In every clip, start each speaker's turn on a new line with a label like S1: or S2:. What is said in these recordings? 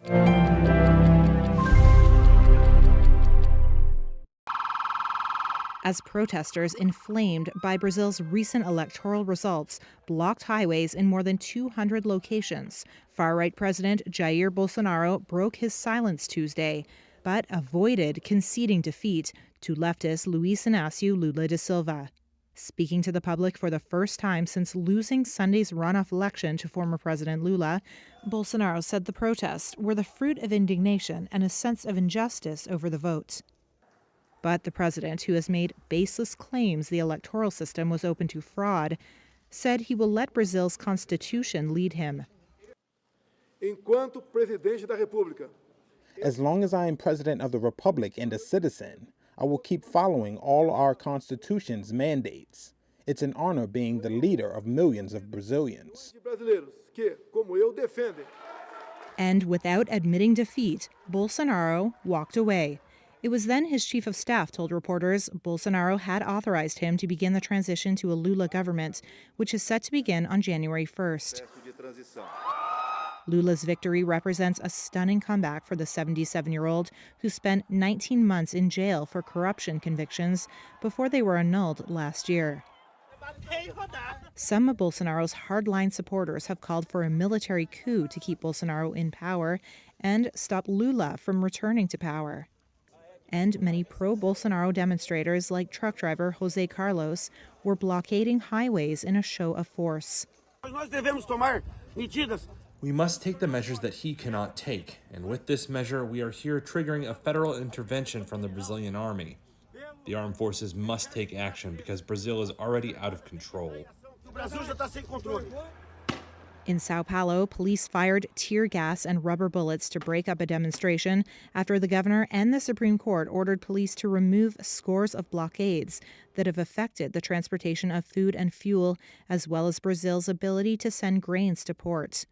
S1: As protesters, inflamed by Brazil's recent electoral results, blocked highways in more than 200 locations, far-right President Jair Bolsonaro broke his silence Tuesday, but avoided conceding defeat to leftist Luiz Inacio Lula da Silva. Speaking to the public for the first time since losing Sunday's runoff election to former President Lula, Bolsonaro said the protests were the fruit of indignation and a sense of injustice over the vote. But the president, who has made baseless claims the electoral system was open to fraud, said he will let Brazil's constitution lead him.
S2: As long as I am president of the republic and a citizen, I will keep following all our constitution's mandates. It's an honor being the leader of millions of Brazilians.
S1: And without admitting defeat, Bolsonaro walked away. It was then his chief of staff told reporters Bolsonaro had authorized him to begin the transition to a Lula government, which is set to begin on January 1st. Lula's victory represents a stunning comeback for the 77-year-old who spent 19 months in jail for corruption convictions before they were annulled last year. Some of Bolsonaro's hardline supporters have called for a military coup to keep Bolsonaro in power and stop Lula from returning to power. And many pro-Bolsonaro demonstrators, like truck driver Jose Carlos, were blockading highways in a show of force.
S3: We must take the measures that he cannot take, and with this measure, we are here triggering a federal intervention from the Brazilian army. The armed forces must take action because Brazil is already out of control.
S1: In Sao Paulo, police fired tear gas and rubber bullets to break up a demonstration after the governor and the Supreme Court ordered police to remove scores of blockades that have affected the transportation of food and fuel, as well as Brazil's ability to send grains to port.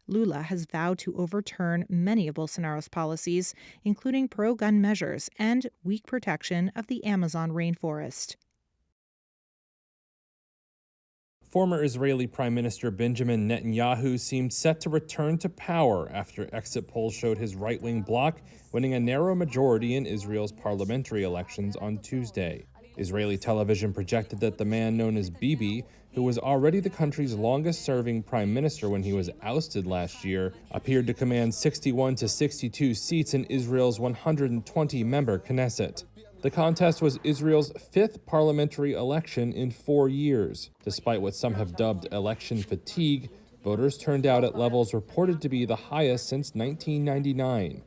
S1: Lula has vowed to overturn many of Bolsonaro's policies, including pro-gun measures and weak protection of the Amazon rainforest.
S3: Former Israeli Prime Minister Benjamin Netanyahu seemed set to return to power after exit polls showed his right-wing bloc winning a narrow majority in Israel's parliamentary elections on Tuesday. Israeli television projected that the man known as Bibi, who was already the country's longest-serving prime minister when he was ousted last year, appeared to command 61 to 62 seats in Israel's 120-member Knesset. The contest was Israel's fifth parliamentary election in 4 years. Despite what some have dubbed election fatigue, voters turned out at levels reported to be the highest since 1999.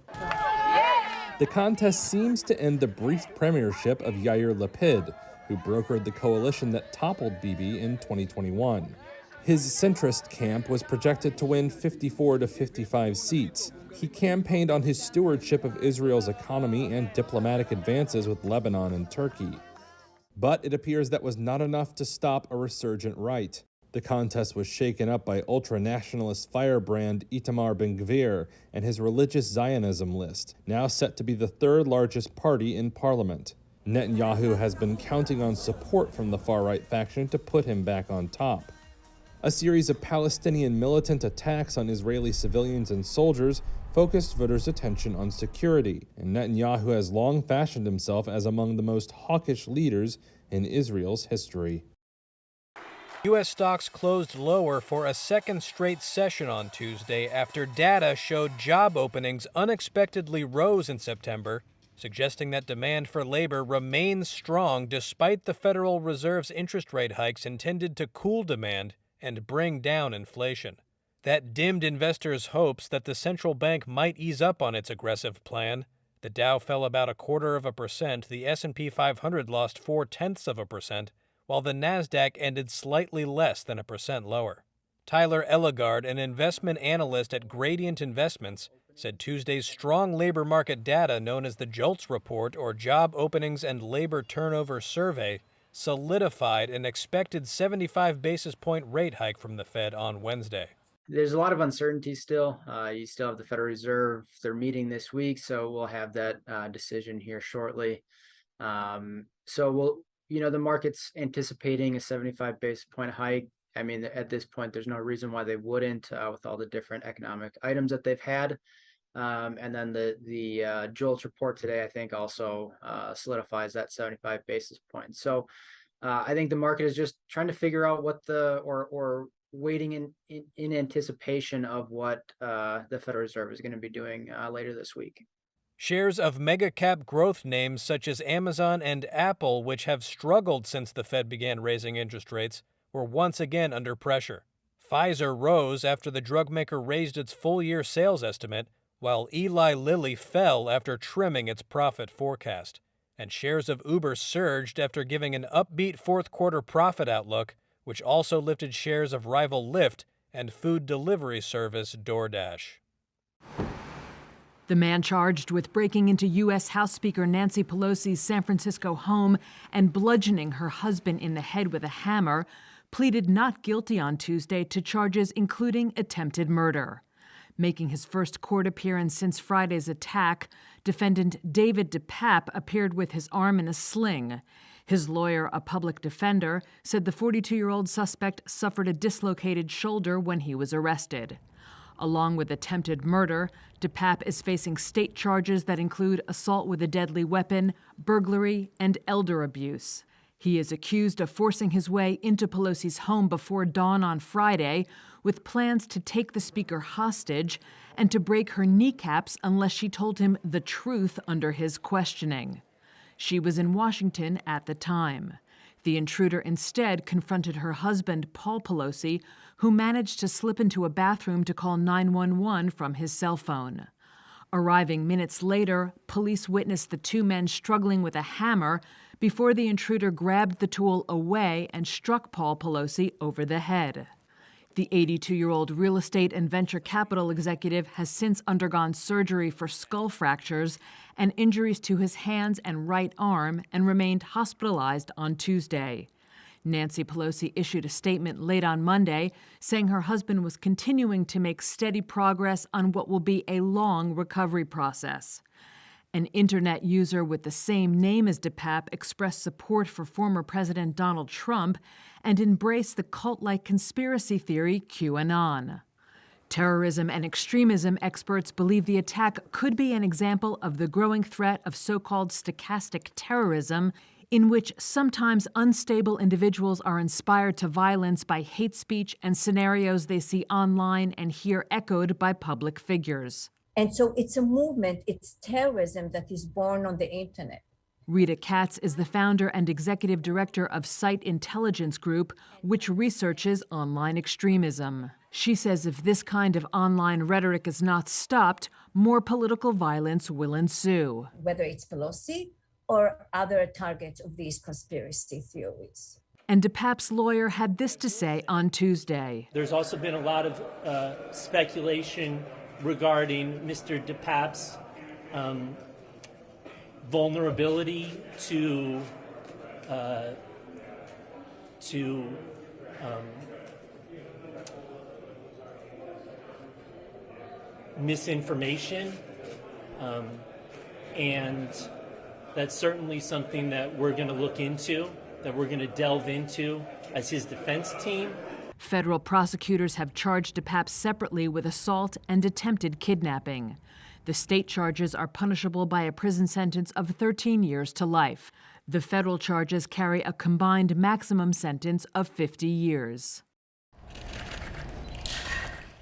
S3: The contest seems to end the brief premiership of Yair Lapid, who brokered the coalition that toppled Bibi in 2021. His centrist camp was projected to win 54 to 55 seats. He campaigned on his stewardship of Israel's economy and diplomatic advances with Lebanon and Turkey. But it appears that was not enough to stop a resurgent right. The contest was shaken up by ultra-nationalist firebrand Itamar Ben-Gvir and his religious Zionism list, now set to be the third largest party in parliament. Netanyahu has been counting on support from the far-right faction to put him back on top. A series of Palestinian militant attacks on Israeli civilians and soldiers focused voters' attention on security, and Netanyahu has long fashioned himself as among the most hawkish leaders in Israel's history.
S4: U.S. stocks closed lower for a second straight session on Tuesday after data showed job openings unexpectedly rose in September, suggesting that demand for labor remains strong despite the Federal Reserve's interest rate hikes intended to cool demand and bring down inflation. That dimmed investors' hopes that the central bank might ease up on its aggressive plan. The Dow fell about 0.25%, the S&P 500 lost 0.4%, while the Nasdaq ended slightly less than 1% lower. Tyler Ellegard, an investment analyst at Gradient Investments, said Tuesday's strong labor market data known as the JOLTS report, or Job Openings and Labor Turnover Survey, solidified an expected 75 basis point rate hike from the Fed on Wednesday.
S5: There's a lot of uncertainty still. You still have the Federal Reserve. They're meeting this week, so we'll have that decision here shortly. The market's anticipating a 75 basis point hike. I mean, at this point, there's no reason why they wouldn't with all the different economic items that they've had. And then the JOLTS report today, I think, also solidifies that 75 basis points. So I think the market is just trying to figure out what or waiting in anticipation of what the Federal Reserve is going to be doing later this week.
S4: Shares of mega cap growth names such as Amazon and Apple, which have struggled since the Fed began raising interest rates, were once again under pressure. Pfizer rose after the drug maker raised its full-year sales estimate, while Eli Lilly fell after trimming its profit forecast. And shares of Uber surged after giving an upbeat fourth-quarter profit outlook, which also lifted shares of rival Lyft and food delivery service DoorDash.
S6: The man charged with breaking into U.S. House Speaker Nancy Pelosi's San Francisco home and bludgeoning her husband in the head with a hammer pleaded not guilty on Tuesday to charges including attempted murder. Making his first court appearance since Friday's attack, defendant David DePape appeared with his arm in a sling. His lawyer, a public defender, said the 42-year-old suspect suffered a dislocated shoulder when he was arrested. Along with attempted murder, DePape is facing state charges that include assault with a deadly weapon, burglary, and elder abuse. He is accused of forcing his way into Pelosi's home before dawn on Friday, with plans to take the speaker hostage and to break her kneecaps unless she told him the truth under his questioning. She was in Washington at the time. The intruder instead confronted her husband, Paul Pelosi, who managed to slip into a bathroom to call 911 from his cell phone. Arriving minutes later, police witnessed the two men struggling with a hammer before the intruder grabbed the tool away and struck Paul Pelosi over the head. The 82-year-old real estate and venture capital executive has since undergone surgery for skull fractures and injuries to his hands and right arm and remained hospitalized on Tuesday. Nancy Pelosi issued a statement late on Monday saying her husband was continuing to make steady progress on what will be a long recovery process. An internet user with the same name as DePape expressed support for former President Donald Trump and embraced the cult-like conspiracy theory QAnon. Terrorism and extremism experts believe the attack could be an example of the growing threat of so-called stochastic terrorism, in which sometimes unstable individuals are inspired to violence by hate speech and scenarios they see online and hear echoed by public figures.
S7: And so it's a movement, it's terrorism that is born on the internet.
S6: Rita Katz is the founder and executive director of Site Intelligence Group, which researches online extremism. She says if this kind of online rhetoric is not stopped, more political violence will ensue.
S7: Whether it's Pelosi or other targets of these conspiracy theories.
S6: And DePape's lawyer had this to say on Tuesday.
S8: There's also been a lot of speculation regarding Mr. DePape's vulnerability to misinformation, and that's certainly something that we're going to look into, that we're going to delve into as his defense team.
S6: Federal prosecutors have charged DePape separately with assault and attempted kidnapping. The state charges are punishable by a prison sentence of 13 years to life. The federal charges carry a combined maximum sentence of 50 years.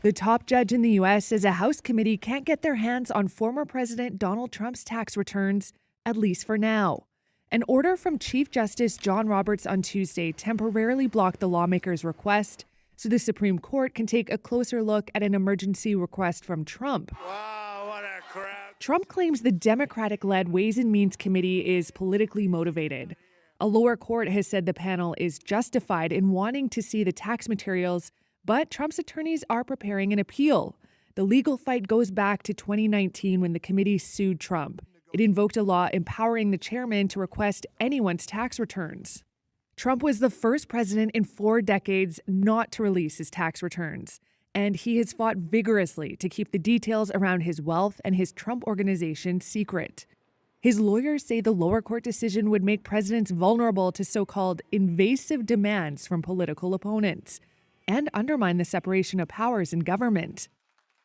S9: The top judge in the U.S. says a House committee can't get their hands on former President Donald Trump's tax returns, at least for now. An order from Chief Justice John Roberts on Tuesday temporarily blocked the lawmakers' request so the Supreme Court can take a closer look at an emergency request from Trump.
S10: Wow, what a crap.
S9: Trump claims the Democratic-led Ways and Means Committee is politically motivated. A lower court has said the panel is justified in wanting to see the tax materials, but Trump's attorneys are preparing an appeal. The legal fight goes back to 2019 when the committee sued Trump. It invoked a law empowering the chairman to request anyone's tax returns. Trump was the first president in 4 decades not to release his tax returns, and he has fought vigorously to keep the details around his wealth and his Trump organization secret. His lawyers say the lower court decision would make presidents vulnerable to so-called invasive demands from political opponents and undermine the separation of powers in government.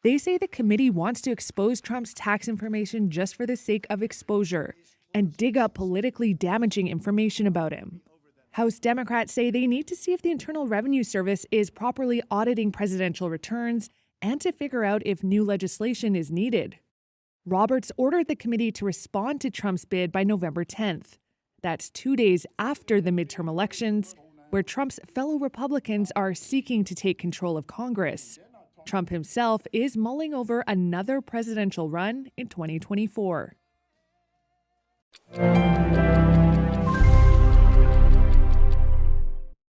S9: They say the committee wants to expose Trump's tax information just for the sake of exposure and dig up politically damaging information about him. House Democrats say they need to see if the Internal Revenue Service is properly auditing presidential returns and to figure out if new legislation is needed. Roberts ordered the committee to respond to Trump's bid by November 10th. That's 2 days after the midterm elections, where Trump's fellow Republicans are seeking to take control of Congress. Trump himself is mulling over another presidential run in 2024.